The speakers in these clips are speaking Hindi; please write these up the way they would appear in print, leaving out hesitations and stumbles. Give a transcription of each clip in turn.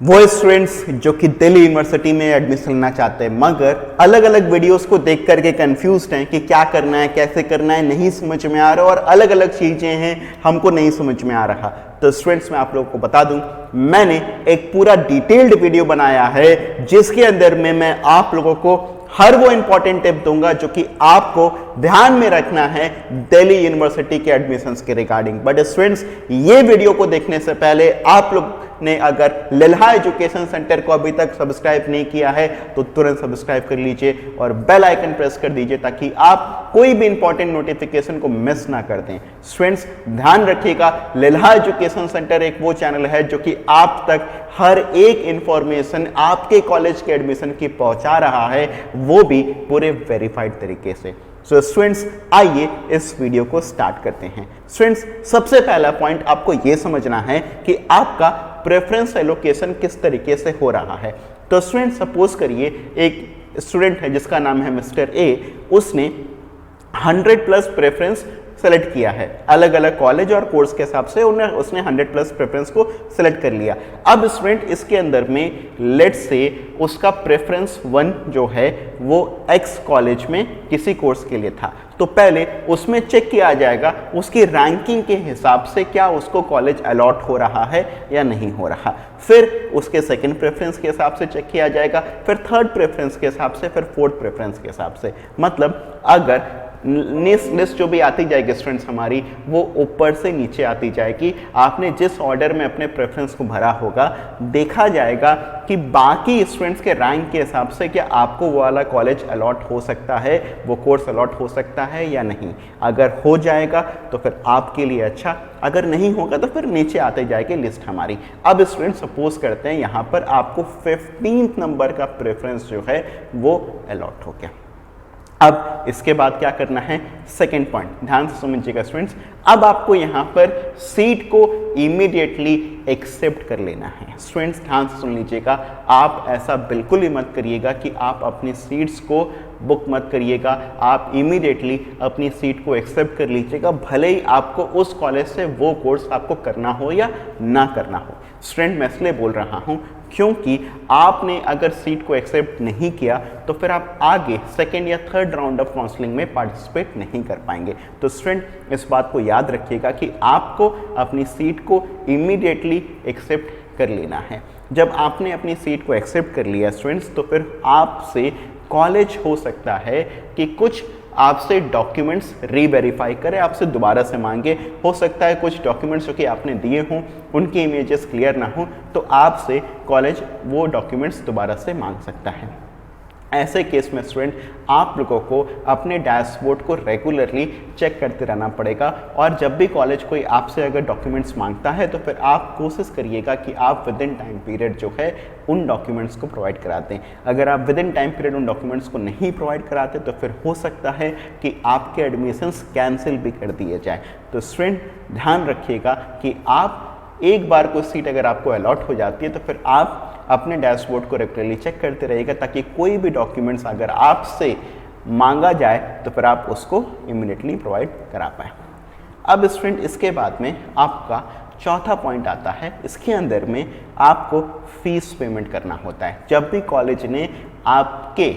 वो स्टूडेंट्स जो कि दिल्ली यूनिवर्सिटी में एडमिशन लेना चाहते हैं मगर अलग अलग वीडियोस को देख करके कंफ्यूज्ड हैं कि क्या करना है, कैसे करना है, नहीं समझ में आ रहा और अलग अलग चीज़ें हैं, हमको नहीं समझ में आ रहा। तो स्टूडेंट्स मैं आप लोगों को बता दूं, मैंने एक पूरा डिटेल्ड वीडियो बनाया है जिसके अंदर में मैं आप लोगों को हर वो इंपॉर्टेंट टिप दूंगा जो कि आपको ध्यान में रखना है दिल्ली यूनिवर्सिटी के एडमिशंस के रिगार्डिंग। बट स्टूडेंट्स ये वीडियो को देखने से पहले आप लोग ने अगर लेल्हा एजुकेशन सेंटर को अभी तक सब्सक्राइब नहीं किया है तो तुरंत सब्सक्राइब कर लीजिए और बेल आइकन प्रेस कर दीजिए ताकि आप कोई भी इंपॉर्टेंट नोटिफिकेशन को मिस ना कर दें। स्टूडेंट्स ध्यान रखिएगा, लेल्हा एजुकेशन सेंटर एक वो चैनल है जो कि आप तक हर एक इंफॉर्मेशन आपके कॉलेज के एडमिशन की पहुंचा रहा है, वो भी पूरे वेरीफाइड तरीके से। सो स्टूडेंट्स आइए इस वीडियो को स्टार्ट करते हैं। स्टूडेंट्स सबसे पहला पॉइंट आपको यह समझना है कि आपका प्रेफरेंस एलोकेशन किस तरीके से हो रहा है। तो स्टूडेंट सपोज करिए एक स्टूडेंट है जिसका नाम है मिस्टर ए, उसने 100+ प्रेफरेंस सेलेक्ट किया है, अलग अलग कॉलेज और कोर्स के हिसाब से उसने 100+ प्रेफरेंस को सेलेक्ट कर लिया। अब स्टूडेंट इसके अंदर में लेट्स से उसका प्रेफरेंस 1 जो है वो X कॉलेज में किसी कोर्स के लिए था, तो पहले उसमें चेक किया जाएगा उसकी रैंकिंग के हिसाब से क्या उसको कॉलेज अलॉट हो रहा है या नहीं हो रहा। फिर उसके सेकंड प्रेफरेंस के हिसाब से चेक किया जाएगा, फिर थर्ड प्रेफरेंस के हिसाब से, फिर फोर्थ प्रेफरेंस के हिसाब से। मतलब अगर लिस्ट जो भी आती जाएगी स्टूडेंट्स हमारी वो ऊपर से नीचे आती जाएगी। आपने जिस ऑर्डर में अपने प्रेफरेंस को भरा होगा देखा जाएगा कि बाकी स्टूडेंट्स के रैंक के हिसाब से क्या आपको वो वाला कॉलेज अलॉट हो सकता है, वो कोर्स अलॉट हो सकता है या नहीं। अगर हो जाएगा तो फिर आपके लिए अच्छा, अगर नहीं होगा तो फिर नीचे आते जाएगी लिस्ट हमारी। अब स्टूडेंट सपोज करते हैं यहाँ पर आपको 15th नंबर का प्रेफरेंस जो है वो अलॉट हो गया। अब इसके बाद क्या करना है, सेकेंड पॉइंट ध्यान से समझिएगा स्टूडेंट्स। अब आपको यहाँ पर सीट को इमीडिएटली एक्सेप्ट कर लेना है। स्टूडेंट्स ध्यान से सुन लीजिएगा, आप ऐसा बिल्कुल ही मत करिएगा कि आप अपनी सीट्स को बुक मत करिएगा, आप इमीडिएटली अपनी सीट को एक्सेप्ट कर लीजिएगा, भले ही आपको उस कॉलेज से वो कोर्स आपको करना हो या ना करना हो। स्टूडेंट मैं इसलिए बोल रहा हूँ क्योंकि आपने अगर सीट को एक्सेप्ट नहीं किया तो फिर आप आगे सेकेंड या थर्ड राउंड ऑफ काउंसलिंग में पार्टिसिपेट नहीं कर पाएंगे। तो स्टूडेंट इस बात को याद रखिएगा कि आपको अपनी सीट को इमीडिएटली एक्सेप्ट कर लेना है। जब आपने अपनी सीट को एक्सेप्ट कर लिया स्टूडेंट्स तो फिर आपसे कॉलेज हो सकता है कि कुछ आपसे डॉक्यूमेंट्स रीवेरीफाई करे, आपसे दोबारा से मांगे। हो सकता है कुछ डॉक्यूमेंट्स जो कि आपने दिए हों उनकी इमेजेस क्लियर ना हो तो आपसे कॉलेज वो डॉक्यूमेंट्स दोबारा से मांग सकता है। ऐसे केस में स्टूडेंट आप लोगों को अपने डैशबोर्ड को रेगुलरली चेक करते रहना पड़ेगा और जब भी कॉलेज कोई आपसे अगर डॉक्यूमेंट्स मांगता है तो फिर आप कोशिश करिएगा कि आप विद इन टाइम पीरियड जो है उन डॉक्यूमेंट्स को प्रोवाइड कराते हैं। अगर आप विद इन टाइम पीरियड उन डॉक्यूमेंट्स को नहीं प्रोवाइड कराते तो फिर हो सकता है कि आपके एडमिशन्स कैंसिल भी कर दिए जाए। तो स्टूडेंट ध्यान रखिएगा कि आप एक बार कोई सीट अगर आपको अलॉट हो जाती है तो फिर आप अपने डैशबोर्ड को रेगुलरली चेक करते रहिएगा ताकि कोई भी डॉक्यूमेंट्स अगर आपसे मांगा जाए तो फिर आप उसको इमीडिएटली प्रोवाइड करा पाएँ। अब स्टूडेंट इसके बाद में आपका चौथा पॉइंट आता है, इसके अंदर में आपको फीस पेमेंट करना होता है। जब भी कॉलेज ने आपके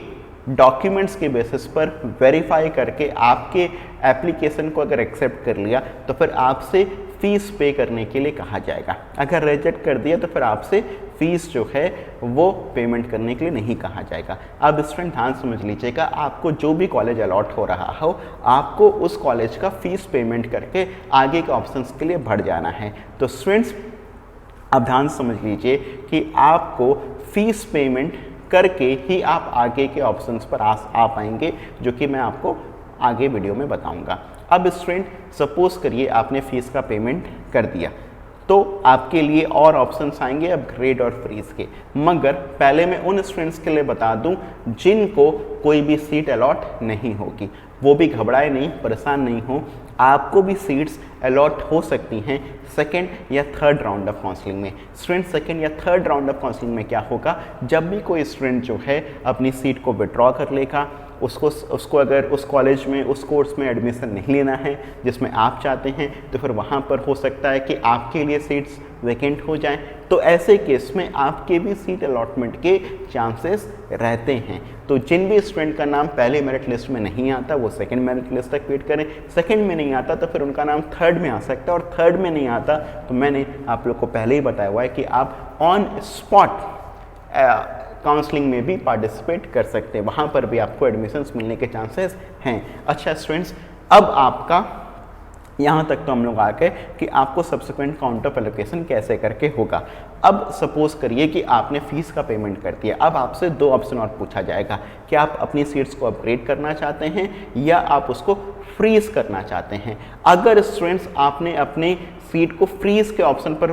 डॉक्यूमेंट्स के बेसिस पर वेरीफाई करके आपके एप्लीकेशन को अगर एक्सेप्ट कर लिया तो फिर आपसे फीस पे करने के लिए कहा जाएगा। अगर रिजेक्ट कर दिया तो फिर आपसे फीस जो है वो पेमेंट करने के लिए नहीं कहा जाएगा। अब स्टूडेंट ध्यान समझ लीजिएगा, आपको जो भी कॉलेज अलॉट हो रहा हो आपको उस कॉलेज का फीस पेमेंट करके आगे के ऑप्शंस के लिए बढ़ जाना है। तो स्टूडेंट्स अब ध्यान समझ लीजिए कि आपको फीस पेमेंट करके ही आप आगे के ऑप्शंस पर आ पाएंगे जो कि मैं आपको आगे वीडियो में बताऊंगा। अब स्टूडेंट सपोज करिए आपने फीस का पेमेंट कर दिया तो आपके लिए और ऑप्शंस आएंगे अब ग्रेड और फ्रीज के। मगर पहले मैं उन स्टूडेंट्स के लिए बता दूं जिनको कोई भी सीट अलॉट नहीं होगी, वो भी घबराए नहीं, परेशान नहीं हो। आपको भी सीट्स अलॉट हो सकती हैं सेकेंड या थर्ड राउंड ऑफ काउंसलिंग में। स्टूडेंट सेकेंड या थर्ड राउंड ऑफ काउंसलिंग में क्या होगा, जब भी कोई स्टूडेंट जो है अपनी सीट को विड्रॉ कर लेगा, उसको अगर उस कॉलेज में उस कोर्स में एडमिशन नहीं लेना है जिसमें आप चाहते हैं, तो फिर वहाँ पर हो सकता है कि आपके लिए सीट्स वैकेंट हो जाएं। तो ऐसे केस में आपके भी सीट अलॉटमेंट के चांसेस रहते हैं। तो जिन भी स्टूडेंट का नाम पहले मेरिट लिस्ट में नहीं आता वो सेकंड मेरिट लिस्ट तक वेट करें, सेकंड में नहीं आता तो फिर उनका नाम थर्ड में आ सकता है, और थर्ड में नहीं आता तो मैंने आप लोग को पहले ही बताया हुआ है कि आप ऑन स्पॉट काउंसलिंग में भी पार्टिसिपेट कर सकते हैं, वहाँ पर भी आपको एडमिशन्स मिलने के चांसेस हैं। अच्छा स्टूडेंट्स, अब आपका यहाँ तक तो हम लोग आ गए कि आपको सब्सिक्वेंट काउंट ऑफ एलोकेशन कैसे करके होगा। अब सपोज करिए कि आपने फीस का पेमेंट कर दिया, अब आपसे दो ऑप्शन और पूछा जाएगा कि आप अपनी सीट्स को अपग्रेड करना चाहते हैं या आप उसको फ्रीज करना चाहते हैं। अगर स्टूडेंट्स आपने अपनी सीट को फ्रीज के ऑप्शन पर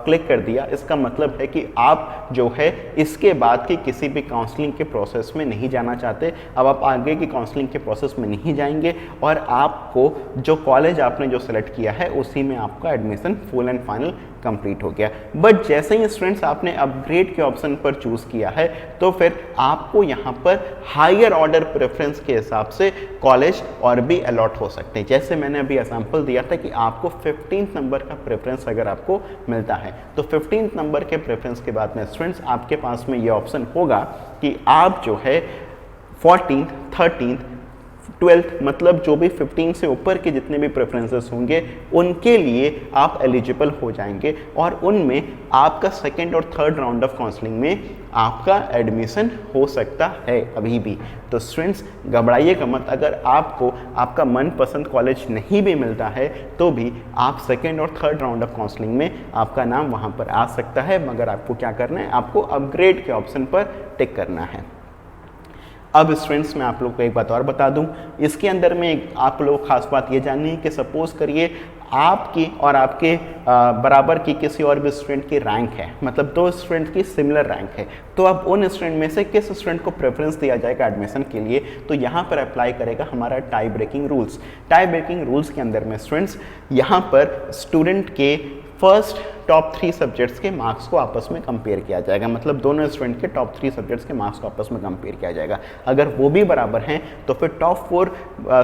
क्लिक कर दिया, इसका मतलब है कि आप जो है इसके बाद की किसी भी काउंसलिंग के प्रोसेस में नहीं जाना चाहते। अब आप आगे की काउंसलिंग के प्रोसेस में नहीं जाएंगे और आपको जो कॉलेज आपने जो सेलेक्ट किया है उसी में आपका admission full and final complete हो गया। बट जैसे ही स्टूडेंट्स आपने अपग्रेड के ऑप्शन पर चूज किया है तो फिर आपको यहाँ पर हायर ऑर्डर प्रेफरेंस के हिसाब से कॉलेज और भी अलॉट हो सकते हैं। जैसे मैंने अभी एग्जांपल दिया था कि आपको 15 नंबर का प्रेफरेंस अगर आपको मिलता है तो 15 नंबर के प्रेफरेंस के बाद में स्टूडेंट्स आपके पास में ये ऑप्शन होगा कि आप जो है 14th, 13th, 12th मतलब जो भी 15 से ऊपर के जितने भी प्रेफरेंसेस होंगे उनके लिए आप एलिजिबल हो जाएंगे और उनमें आपका सेकेंड और थर्ड राउंड ऑफ काउंसलिंग में आपका एडमिशन हो सकता है अभी भी। तो स्टूडेंट्स घबराइएगा मत, अगर आपको आपका मनपसंद कॉलेज नहीं भी मिलता है तो भी आप सेकेंड और थर्ड राउंड ऑफ काउंसलिंग में आपका नाम वहाँ पर आ सकता है, मगर आपको क्या करना है, आपको अपग्रेड के ऑप्शन पर टिक करना है। अब स्टूडेंट्स मैं आप लोग को एक बात और बता दूं, इसके अंदर में एक आप लोग को खास बात ये जाननी है कि सपोज करिए आपकी और आपके बराबर की किसी और भी स्टूडेंट की रैंक है, मतलब दो स्टूडेंट की सिमिलर रैंक है, तो अब उन स्टूडेंट में से किस स्टूडेंट को प्रेफरेंस दिया जाएगा एडमिशन के लिए, तो यहाँ पर अप्लाई करेगा हमारा tie breaking rules. Tie breaking rules के अंदर में स्टूडेंट्स यहाँ पर स्टूडेंट के फर्स्ट टॉप 3 सब्जेक्ट्स के मार्क्स को आपस में कंपेयर किया जाएगा, मतलब दोनों स्टूडेंट के टॉप 3 सब्जेक्ट्स के मार्क्स को आपस में कंपेयर किया जाएगा। अगर वो भी बराबर हैं तो फिर टॉप 4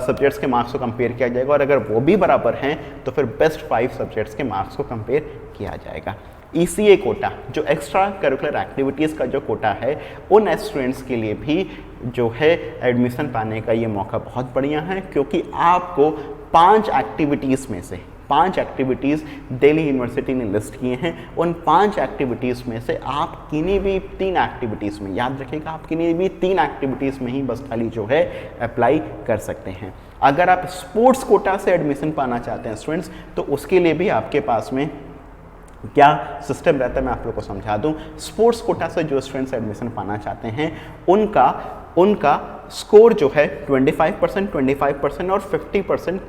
सब्जेक्ट्स के मार्क्स को कंपेयर किया जाएगा और अगर वो भी बराबर हैं तो फिर बेस्ट 5 सब्जेक्ट्स के मार्क्स को कंपेयर किया जाएगा। ECA कोटा जो एक्स्ट्रा करिकुलर एक्टिविटीज़ का जो कोटा है उन स्टूडेंट्स के लिए भी जो है एडमिशन पाने का ये मौका बहुत बढ़िया है, क्योंकि आपको 5 एक्टिविटीज़ में से 5 एक्टिविटीज़ दिल्ली यूनिवर्सिटी ने लिस्ट किए हैं। उन 5 एक्टिविटीज़ में से आप किन्हीं भी 3 एक्टिविटीज़ में, याद रखिएगा आप किन्हीं भी 3 एक्टिविटीज़ में ही बस खाली जो है अप्लाई कर सकते हैं। अगर आप स्पोर्ट्स कोटा से एडमिशन पाना चाहते हैं स्टूडेंट्स तो उसके लिए भी आपके पास में क्या सिस्टम रहता है मैं आप लोग को समझा दूं। स्पोर्ट्स कोटा से जो स्टूडेंट्स एडमिशन पाना चाहते हैं उनका स्कोर जो है 25%, 25% और 50%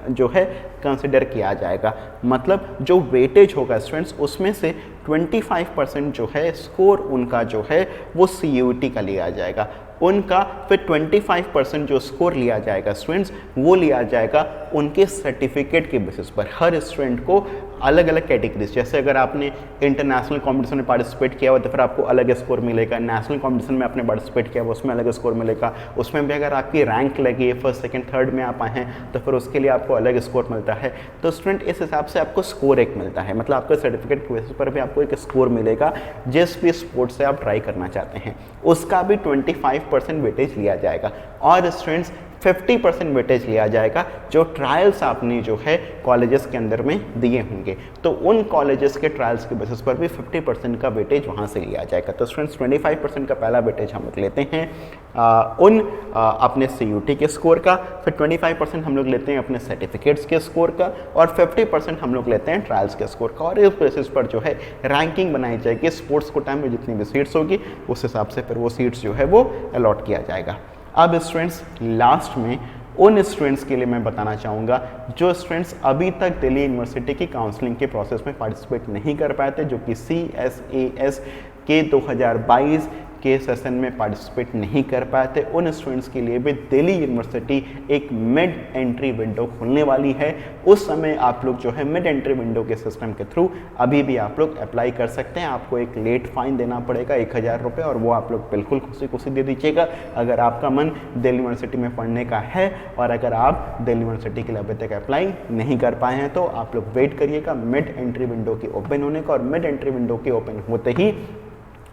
जो है कंसिडर किया जाएगा। मतलब जो वेटेज होगा स्टूडेंट्स उसमें से 25% जो है स्कोर उनका जो है वो CUET का लिया जाएगा। उनका फिर 25% जो स्कोर लिया जाएगा स्टूडेंट्स वो लिया जाएगा उनके सर्टिफिकेट के बेसिस पर। हर स्टूडेंट को अलग अलग कैटेगरीज, जैसे अगर आपने इंटरनेशनल कंपटीशन में पार्टिसिपेट किया हुआ तो फिर आपको अलग स्कोर मिलेगा, नेशनल कंपटीशन में आपने पार्टिसिपेट किया हुआ उसमें अलग स्कोर मिलेगा, उसमें भी अगर आपकी रैंक लगी है फर्स्ट सेकंड थर्ड में आप आए हैं तो फिर उसके लिए आपको अलग स्कोर मिलता है। तो स्टूडेंट इस हिसाब से आपको स्कोर एक मिलता है, मतलब आपके सर्टिफिकेट के बेसिस पर भी आपको एक स्कोर मिलेगा जिस भी स्पोर्ट्स से आप ट्राई करना चाहते हैं उसका भी 25% वेटेज लिया जाएगा। और स्टूडेंट्स 50% वेटेज लिया जाएगा जो ट्रायल्स आपने जो है कॉलेजेस के अंदर में दिए होंगे, तो उन कॉलेजेस के ट्रायल्स के बेसिस पर भी 50% का वेटेज वहाँ से लिया जाएगा। तो स्टूडेंट्स 25% का पहला वेटेज हम लोग लेते हैं अपने CUET के स्कोर का, फिर 25% हम लोग लेते हैं अपने सर्टिफिकेट्स के स्कोर का और 50% हम लोग लेते हैं ट्रायल्स के स्कोर का। और इस बेसिस पर जो है रैंकिंग बनाई जाएगी, स्पोर्ट्स कोटा में जितनी भी सीट्स होगी उस हिसाब से फिर वो सीट्स जो है वो अलॉट किया जाएगा। अब स्टूडेंट्स लास्ट में उन स्टूडेंट्स के लिए मैं बताना चाहूँगा जो स्टूडेंट्स अभी तक दिल्ली यूनिवर्सिटी की काउंसलिंग के प्रोसेस में पार्टिसिपेट नहीं कर पाए थे, जो कि CSAS के 2022 के सेशन में पार्टिसिपेट नहीं कर पाए थे, उन स्टूडेंट्स के लिए भी दिल्ली यूनिवर्सिटी एक मिड एंट्री विंडो खोलने वाली है। उस समय आप लोग जो है मिड एंट्री विंडो के सिस्टम के थ्रू अभी भी आप लोग अप्लाई कर सकते हैं। आपको एक लेट फाइन देना पड़ेगा 1000 रुपये, और वो आप लोग बिल्कुल खुशी खुशी दे दीजिएगा अगर आपका मन दिल्ली यूनिवर्सिटी में पढ़ने का है। और अगर आप दिल्ली यूनिवर्सिटी के लिए अभी तक अप्लाई नहीं कर पाए हैं तो आप लोग वेट करिएगा मिड एंट्री विंडो की ओपन होने का, और मिड एंट्री विंडो के ओपन होते ही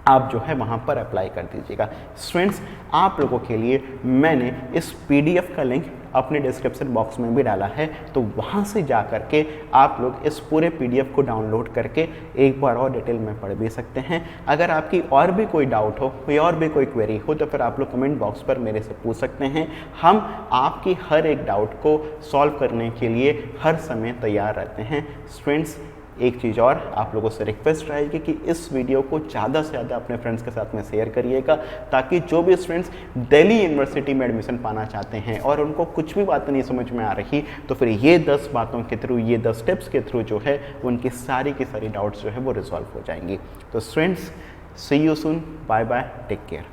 आप जो है वहाँ पर अप्लाई कर दीजिएगा। स्टूडेंट्स, आप लोगों के लिए मैंने इस पीडीएफ का लिंक अपने डिस्क्रिप्शन बॉक्स में भी डाला है, तो वहाँ से जा कर के आप लोग इस पूरे पीडीएफ को डाउनलोड करके एक बार और डिटेल में पढ़ भी सकते हैं। अगर आपकी और भी कोई डाउट हो, कोई और भी कोई क्वेरी हो, तो फिर आप लोग कमेंट बॉक्स पर मेरे से पूछ सकते हैं। हम आपकी हर एक डाउट को सॉल्व करने के लिए हर समय तैयार रहते हैं। स्टूडेंट्स, एक चीज़ और आप लोगों से रिक्वेस्ट रहेगी कि इस वीडियो को ज़्यादा से ज़्यादा अपने फ्रेंड्स के साथ में शेयर करिएगा, ताकि जो भी स्टूडेंट्स दिल्ली यूनिवर्सिटी में एडमिशन पाना चाहते हैं और उनको कुछ भी बातें नहीं समझ में आ रही, तो फिर ये 10 बातों के थ्रू, ये 10 टिप्स के थ्रू जो है उनकी सारी की सारी डाउट्स जो है वो रिजॉल्व हो जाएंगी। तो students, see you soon, bye bye, take care.